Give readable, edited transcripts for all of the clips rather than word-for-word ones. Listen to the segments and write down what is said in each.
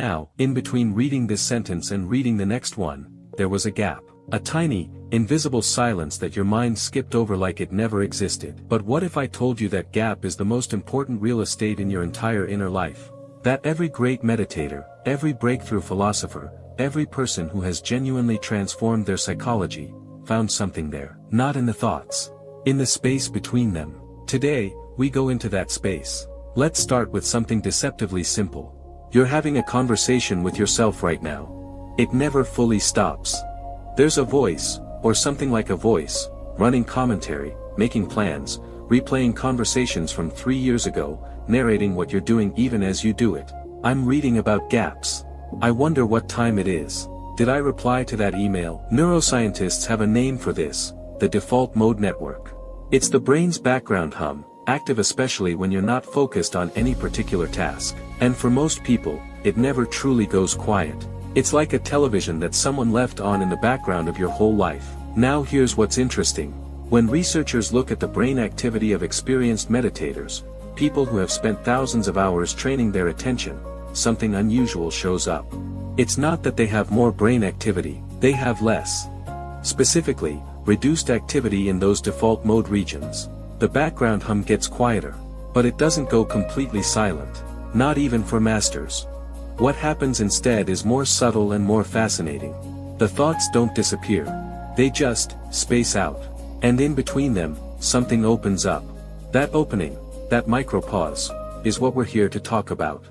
Now, in between reading this sentence and reading the next one, there was a gap. A tiny, invisible silence that your mind skipped over like it never existed. But what if I told you that gap is the most important real estate in your entire inner life? That every great meditator, every breakthrough philosopher, every person who has genuinely transformed their psychology, found something there. Not in the thoughts. In the space between them. Today, we go into that space. Let's start with something deceptively simple. You're having a conversation with yourself right now. It never fully stops. There's a voice, or something like a voice, running commentary, making plans, replaying conversations from 3 years ago, narrating what you're doing even as you do it. I'm reading about gaps. I wonder what time it is. Did I reply to that email? Neuroscientists have a name for this, the default mode network. It's the brain's background hum, active especially when you're not focused on any particular task. And for most people, it never truly goes quiet. It's like a television that someone left on in the background of your whole life. Now here's what's interesting. When researchers look at the brain activity of experienced meditators, people who have spent thousands of hours training their attention, something unusual shows up. It's not that they have more brain activity, they have less. Specifically, reduced activity in those default mode regions. The background hum gets quieter. But it doesn't go completely silent. Not even for masters. What happens instead is more subtle and more fascinating. The thoughts don't disappear. They just space out. And in between them, something opens up. That opening, that micro-pause, is what we're here to talk about.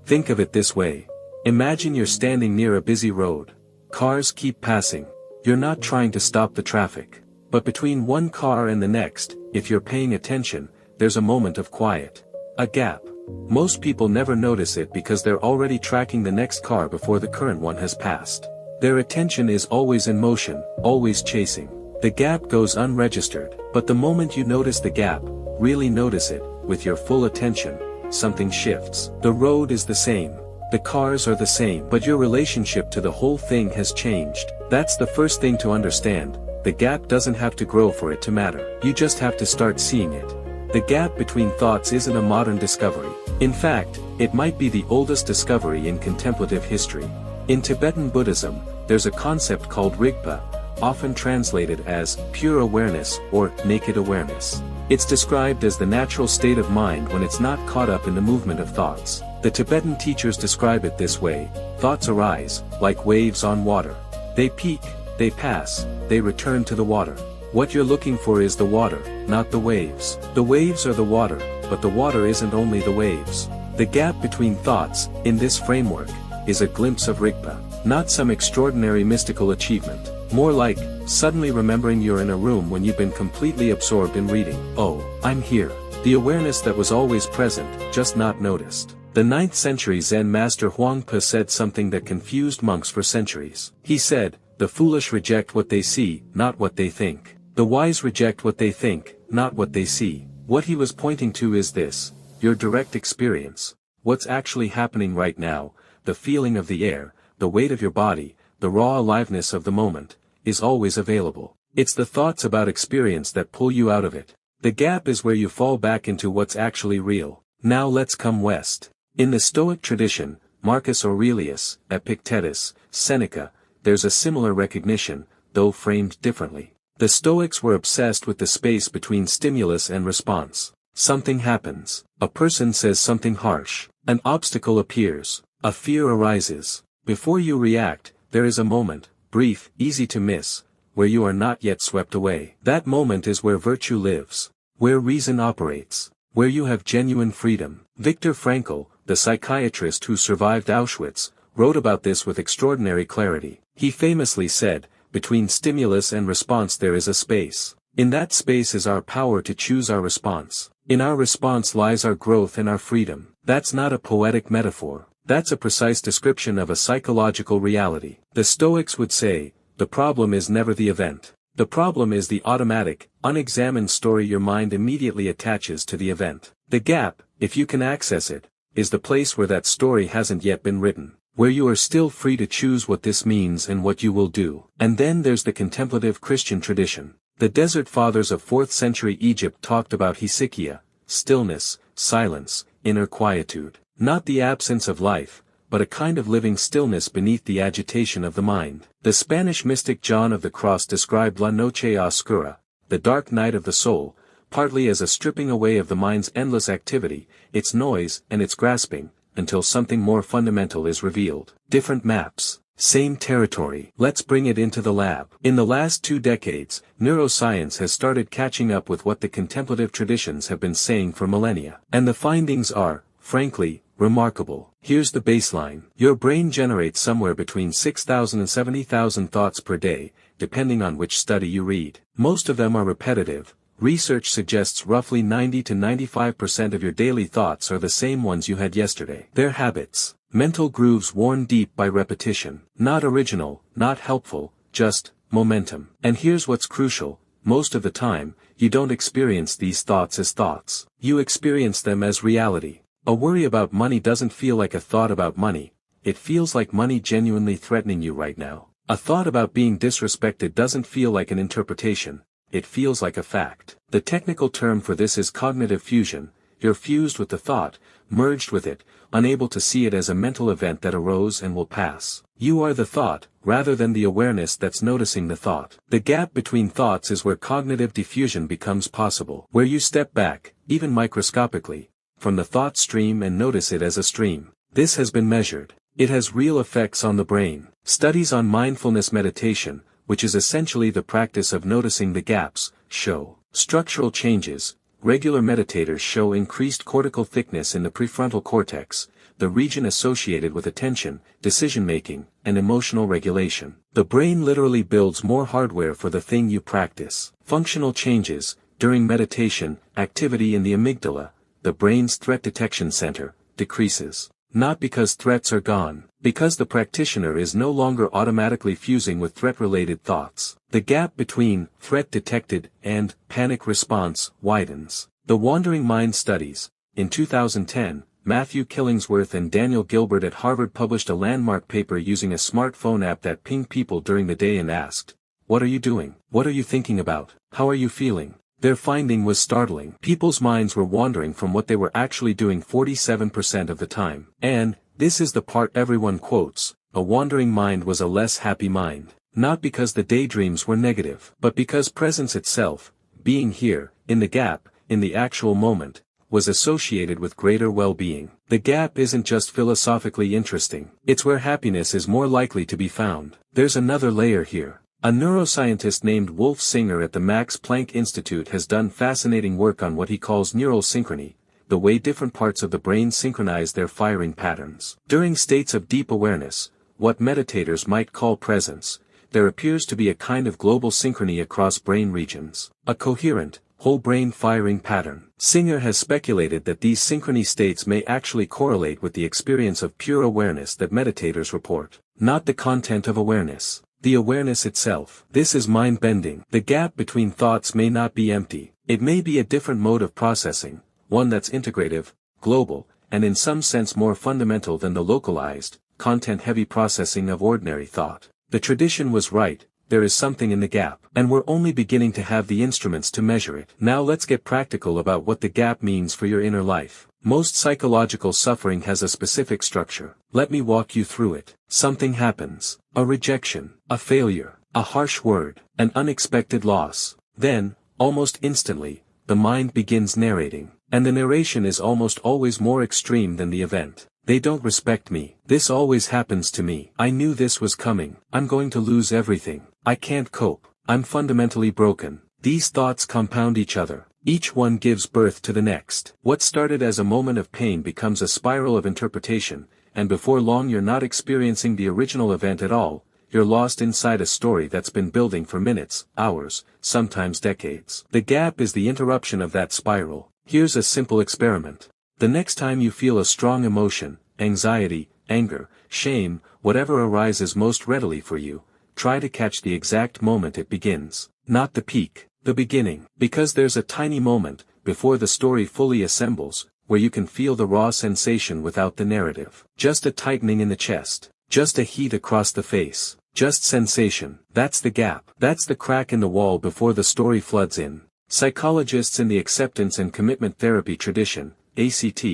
Think of it this way. Imagine you're standing near a busy road. Cars keep passing. You're not trying to stop the traffic. But between one car and the next, if you're paying attention, there's a moment of quiet. A gap. Most people never notice it because they're already tracking the next car before the current one has passed. Their attention is always in motion, always chasing. The gap goes unregistered, but the moment you notice the gap, really notice it, with your full attention, something shifts. The road is the same. The cars are the same, but your relationship to the whole thing has changed. That's the first thing to understand. The gap doesn't have to grow for it to matter. You just have to start seeing it. The gap between thoughts isn't a modern discovery. In fact, it might be the oldest discovery in contemplative history. In Tibetan Buddhism, there's a concept called Rigpa, often translated as pure awareness or naked awareness. It's described as the natural state of mind when it's not caught up in the movement of thoughts. The Tibetan teachers describe it this way: thoughts arise, like waves on water. They peak, they pass, they return to the water. What you're looking for is the water, not the waves. The waves are the water, but the water isn't only the waves. The gap between thoughts, in this framework, is a glimpse of Rigpa, not some extraordinary mystical achievement. More like, suddenly remembering you're in a room when you've been completely absorbed in reading. Oh, I'm here. The awareness that was always present, just not noticed. The 9th century Zen master Huangpa said something that confused monks for centuries. He said, "The foolish reject what they see, not what they think. The wise reject what they think, not what they see." What he was pointing to is this: your direct experience. What's actually happening right now, the feeling of the air, the weight of your body, the raw aliveness of the moment, is always available. It's the thoughts about experience that pull you out of it. The gap is where you fall back into what's actually real. Now let's come west. In the Stoic tradition, Marcus Aurelius, Epictetus, Seneca, there's a similar recognition, though framed differently. The Stoics were obsessed with the space between stimulus and response. Something happens. A person says something harsh. An obstacle appears. A fear arises. Before you react, there is a moment, brief, easy to miss, where you are not yet swept away. That moment is where virtue lives. Where reason operates. Where you have genuine freedom. Viktor Frankl, the psychiatrist who survived Auschwitz, wrote about this with extraordinary clarity. He famously said, "Between stimulus and response there is a space. In that space is our power to choose our response. In our response lies our growth and our freedom." That's not a poetic metaphor. That's a precise description of a psychological reality. The Stoics would say, the problem is never the event. The problem is the automatic, unexamined story your mind immediately attaches to the event. The gap, if you can access it, is the place where that story hasn't yet been written. Where you are still free to choose what this means and what you will do. And then there's the contemplative Christian tradition. The Desert Fathers of 4th century Egypt talked about hesychia, stillness, silence, inner quietude. Not the absence of life, but a kind of living stillness beneath the agitation of the mind. The Spanish mystic John of the Cross described la noche oscura, the dark night of the soul, partly as a stripping away of the mind's endless activity, its noise and its grasping, until something more fundamental is revealed. Different maps. Same territory. Let's bring it into the lab. In the last 2 decades, neuroscience has started catching up with what the contemplative traditions have been saying for millennia. And the findings are, frankly, remarkable. Here's the baseline. Your brain generates somewhere between 6,000 and 70,000 thoughts per day, depending on which study you read. Most of them are repetitive. Research suggests roughly 90 to 95% of your daily thoughts are the same ones you had yesterday. They're habits. Mental grooves worn deep by repetition. Not original, not helpful, just momentum. And here's what's crucial. Most of the time, you don't experience these thoughts as thoughts. You experience them as reality. A worry about money doesn't feel like a thought about money. It feels like money genuinely threatening you right now. A thought about being disrespected doesn't feel like an interpretation. It feels like a fact. The technical term for this is cognitive fusion. You're fused with the thought, merged with it, unable to see it as a mental event that arose and will pass. You are the thought, rather than the awareness that's noticing the thought. The gap between thoughts is where cognitive diffusion becomes possible, where you step back, even microscopically, from the thought stream and notice it as a stream. This has been measured. It has real effects on the brain. Studies on mindfulness meditation, which is essentially the practice of noticing the gaps, show structural changes. Regular meditators show increased cortical thickness in the prefrontal cortex, the region associated with attention, decision-making, and emotional regulation. The brain literally builds more hardware for the thing you practice. Functional changes. During meditation, activity in the amygdala, the brain's threat detection center, decreases. Not because threats are gone, because the practitioner is no longer automatically fusing with threat-related thoughts. The gap between threat detected and panic response widens. The Wandering Mind Studies. In 2010, Matthew Killingsworth and Daniel Gilbert at Harvard published a landmark paper using a smartphone app that pinged people during the day and asked, "What are you doing? What are you thinking about? How are you feeling?" Their finding was startling. People's minds were wandering from what they were actually doing 47% of the time. And, this is the part everyone quotes, a wandering mind was a less happy mind. Not because the daydreams were negative, but because presence itself, being here, in the gap, in the actual moment, was associated with greater well-being. The gap isn't just philosophically interesting. It's where happiness is more likely to be found. There's another layer here. A neuroscientist named Wolf Singer at the Max Planck Institute has done fascinating work on what he calls neural synchrony, the way different parts of the brain synchronize their firing patterns. During states of deep awareness, what meditators might call presence, there appears to be a kind of global synchrony across brain regions, a coherent, whole brain firing pattern. Singer has speculated that these synchrony states may actually correlate with the experience of pure awareness that meditators report, not the content of awareness. The awareness itself. This is mind-bending. The gap between thoughts may not be empty. It may be a different mode of processing, one that's integrative, global, and in some sense more fundamental than the localized, content-heavy processing of ordinary thought. The tradition was right, there is something in the gap, and we're only beginning to have the instruments to measure it. Now let's get practical about what the gap means for your inner life. Most psychological suffering has a specific structure. Let me walk you through it. Something happens. A rejection, a failure, a harsh word, an unexpected loss. Then, almost instantly, the mind begins narrating. And the narration is almost always more extreme than the event. They don't respect me. This always happens to me. I knew this was coming. I'm going to lose everything. I can't cope. I'm fundamentally broken. These thoughts compound each other. Each one gives birth to the next. What started as a moment of pain becomes a spiral of interpretation, and before long you're not experiencing the original event at all, you're lost inside a story that's been building for minutes, hours, sometimes decades. The gap is the interruption of that spiral. Here's a simple experiment. The next time you feel a strong emotion, anxiety, anger, shame, whatever arises most readily for you, try to catch the exact moment it begins. Not the peak. The beginning. Because there's a tiny moment, before the story fully assembles, where you can feel the raw sensation without the narrative. Just a tightening in the chest. Just a heat across the face. Just sensation. That's the gap. That's the crack in the wall before the story floods in. Psychologists in the acceptance and commitment therapy tradition, ACT,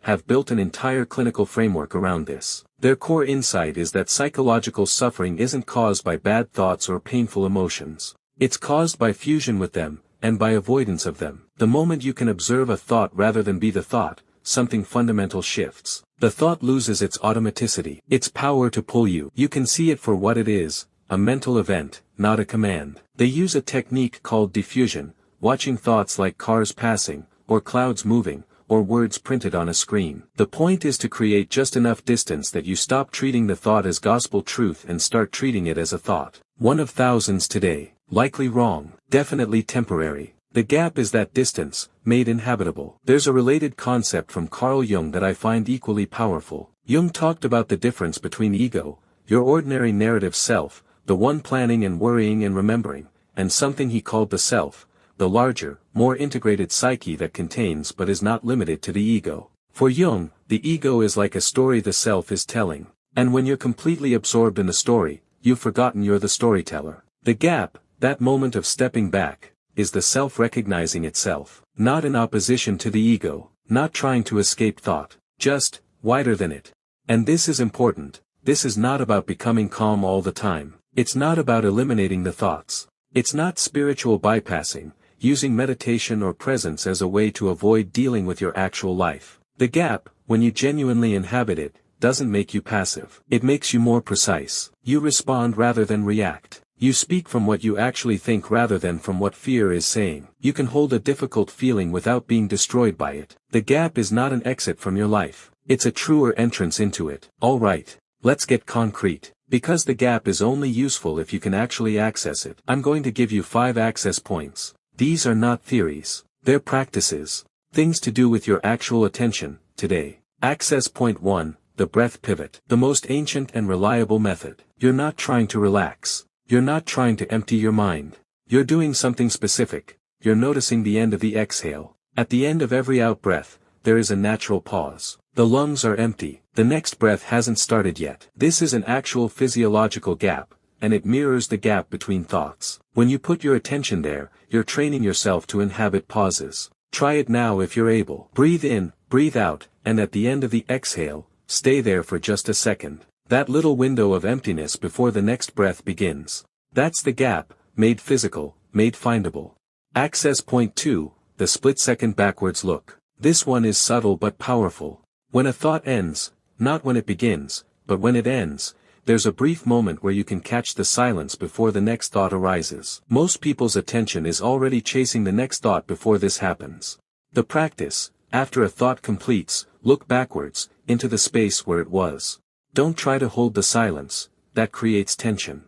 have built an entire clinical framework around this. Their core insight is that psychological suffering isn't caused by bad thoughts or painful emotions. It's caused by fusion with them, and by avoidance of them. The moment you can observe a thought rather than be the thought, something fundamental shifts. The thought loses its automaticity, its power to pull you. You can see it for what it is, a mental event, not a command. They use a technique called diffusion, watching thoughts like cars passing, or clouds moving, or words printed on a screen. The point is to create just enough distance that you stop treating the thought as gospel truth and start treating it as a thought. One of thousands today, likely wrong, definitely temporary. The gap is that distance, made inhabitable. There's a related concept from Carl Jung that I find equally powerful. Jung talked about the difference between ego, your ordinary narrative self, the one planning and worrying and remembering, and something he called the self, the larger, more integrated psyche that contains but is not limited to the ego. For Jung, the ego is like a story the self is telling. And when you're completely absorbed in the story, you've forgotten you're the storyteller. The gap, that moment of stepping back, is the self recognizing itself, not in opposition to the ego, not trying to escape thought, just, wider than it. And this is important. This is not about becoming calm all the time. It's not about eliminating the thoughts. It's not spiritual bypassing, using meditation or presence as a way to avoid dealing with your actual life. The gap, when you genuinely inhabit it, doesn't make you passive. It makes you more precise. You respond rather than react. You speak from what you actually think rather than from what fear is saying. You can hold a difficult feeling without being destroyed by it. The gap is not an exit from your life. It's a truer entrance into it. Alright, let's get concrete. Because the gap is only useful if you can actually access it. I'm going to give you 5 access points. These are not theories. They're practices. Things to do with your actual attention, today. Access point 1, the breath pivot. The most ancient and reliable method. You're not trying to relax. You're not trying to empty your mind. You're doing something specific. You're noticing the end of the exhale. At the end of every out-breath, there is a natural pause. The lungs are empty. The next breath hasn't started yet. This is an actual physiological gap, and it mirrors the gap between thoughts. When you put your attention there, you're training yourself to inhabit pauses. Try it now if you're able. Breathe in, breathe out, and at the end of the exhale, stay there for just a second. That little window of emptiness before the next breath begins. That's the gap, made physical, made findable. Access point 2, the split-second backwards look. This one is subtle but powerful. When a thought ends, not when it begins, but when it ends, there's a brief moment where you can catch the silence before the next thought arises. Most people's attention is already chasing the next thought before this happens. The practice, after a thought completes, look backwards, into the space where it was. Don't try to hold the silence, that creates tension.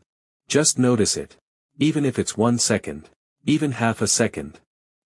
Just notice it. Even if it's 1 second. Even half a second.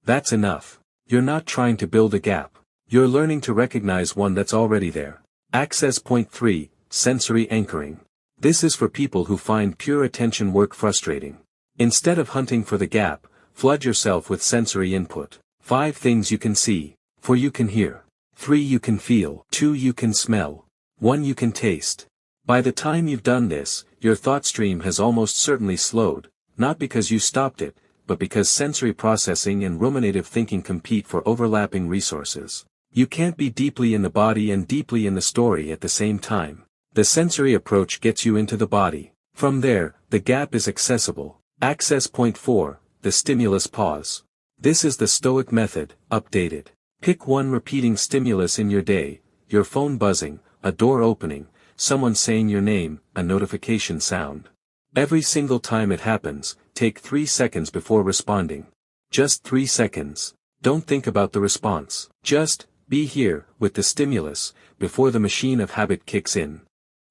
That's enough. You're not trying to build a gap. You're learning to recognize one that's already there. Access point 3, sensory anchoring. This is for people who find pure attention work frustrating. Instead of hunting for the gap, flood yourself with sensory input. 5 things you can see. 4 you can hear. 3 you can feel. 2 you can smell. 1 you can taste. By the time you've done this, your thought stream has almost certainly slowed, not because you stopped it, but because sensory processing and ruminative thinking compete for overlapping resources. You can't be deeply in the body and deeply in the story at the same time. The sensory approach gets you into the body. From there, the gap is accessible. Access point 4, the stimulus pause. This is the Stoic method, updated. Pick one repeating stimulus in your day, your phone buzzing, a door opening, someone saying your name, a notification sound. Every single time it happens, take 3 seconds before responding. Just 3 seconds. Don't think about the response. Just, be here, with the stimulus, before the machine of habit kicks in.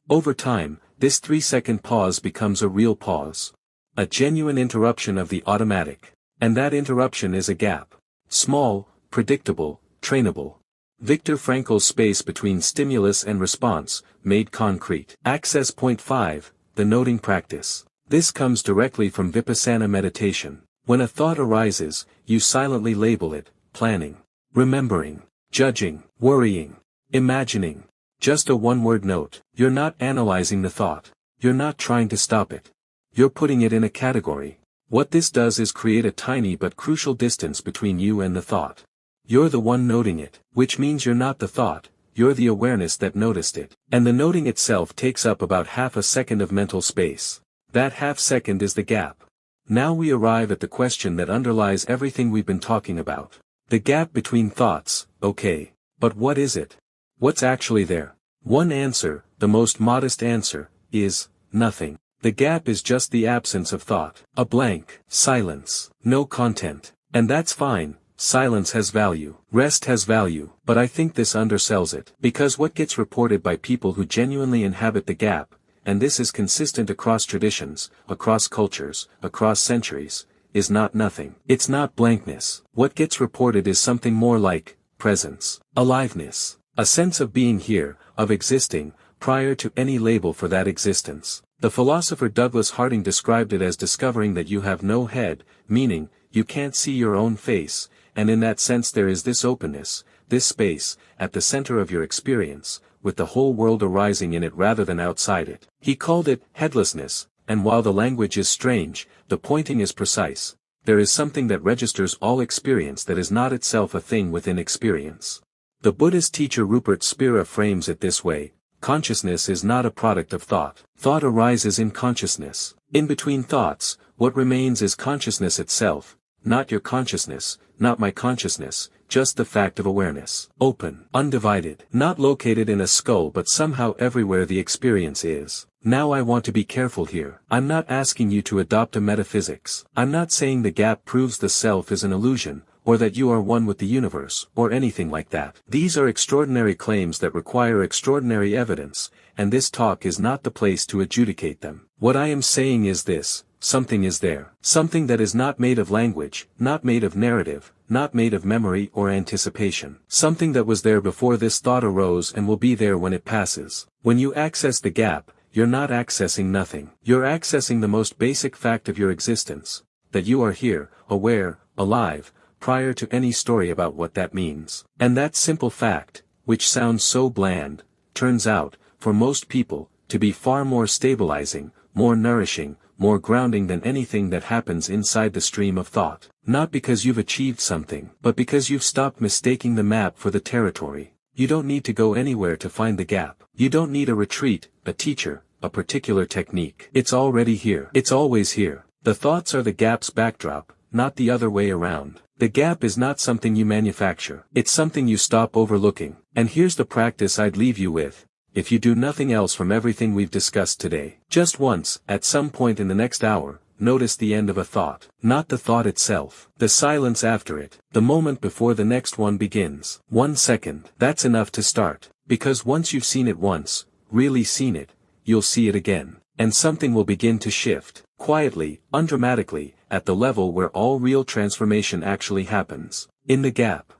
Over time, this 3-second pause becomes a real pause. A genuine interruption of the automatic. And that interruption is a gap. Small, predictable, trainable. Viktor Frankl's space between stimulus and response, made concrete. Access point 5, the noting practice. This comes directly from Vipassana meditation. When a thought arises, you silently label it, planning, remembering, judging, worrying, imagining. Just a one-word note. You're not analyzing the thought. You're not trying to stop it. You're putting it in a category. What this does is create a tiny but crucial distance between you and the thought. You're the one noting it, which means you're not the thought, you're the awareness that noticed it. And the noting itself takes up about half a second of mental space. That half second is the gap. Now we arrive at the question that underlies everything we've been talking about. The gap between thoughts, okay. But what is it? What's actually there? One answer, the most modest answer, is nothing. The gap is just the absence of thought. A blank, silence, no content. And that's fine. Silence has value. Rest has value. But I think this undersells it. Because what gets reported by people who genuinely inhabit the gap, and this is consistent across traditions, across cultures, across centuries, is not nothing. It's not blankness. What gets reported is something more like presence, aliveness, a sense of being here, of existing, prior to any label for that existence. The philosopher Douglas Harding described it as discovering that you have no head, meaning, you can't see your own face, and in that sense there is this openness, this space, at the center of your experience, with the whole world arising in it rather than outside it. He called it headlessness, and while the language is strange, the pointing is precise. There is something that registers all experience that is not itself a thing within experience. The Buddhist teacher Rupert Spira frames it this way: consciousness is not a product of thought. Thought arises in consciousness. In between thoughts, what remains is consciousness itself, not your consciousness, not my consciousness, just the fact of awareness. Open, undivided, not located in a skull but somehow everywhere the experience is. Now I want to be careful here. I'm not asking you to adopt a metaphysics. I'm not saying the gap proves the self is an illusion, or that you are one with the universe, or anything like that. These are extraordinary claims that require extraordinary evidence, and this talk is not the place to adjudicate them. What I am saying is this: something is there. Something that is not made of language, not made of narrative, not made of memory or anticipation. Something that was there before this thought arose and will be there when it passes. When you access the gap, you're not accessing nothing. You're accessing the most basic fact of your existence, that you are here, aware, alive, prior to any story about what that means. And that simple fact, which sounds so bland, turns out, for most people, to be far more stabilizing, more nourishing, more grounding than anything that happens inside the stream of thought. Not because you've achieved something, but because you've stopped mistaking the map for the territory. You don't need to go anywhere to find the gap. You don't need a retreat, a teacher, a particular technique. It's already here. It's always here. The thoughts are the gap's backdrop, not the other way around. The gap is not something you manufacture. It's something you stop overlooking. And here's the practice I'd leave you with. If you do nothing else from everything we've discussed today, just once, at some point in the next hour, notice the end of a thought. Not the thought itself. The silence after it. The moment before the next one begins. 1 second. That's enough to start. Because once you've seen it once, really seen it, you'll see it again. And something will begin to shift. Quietly, undramatically, at the level where all real transformation actually happens. In the gap.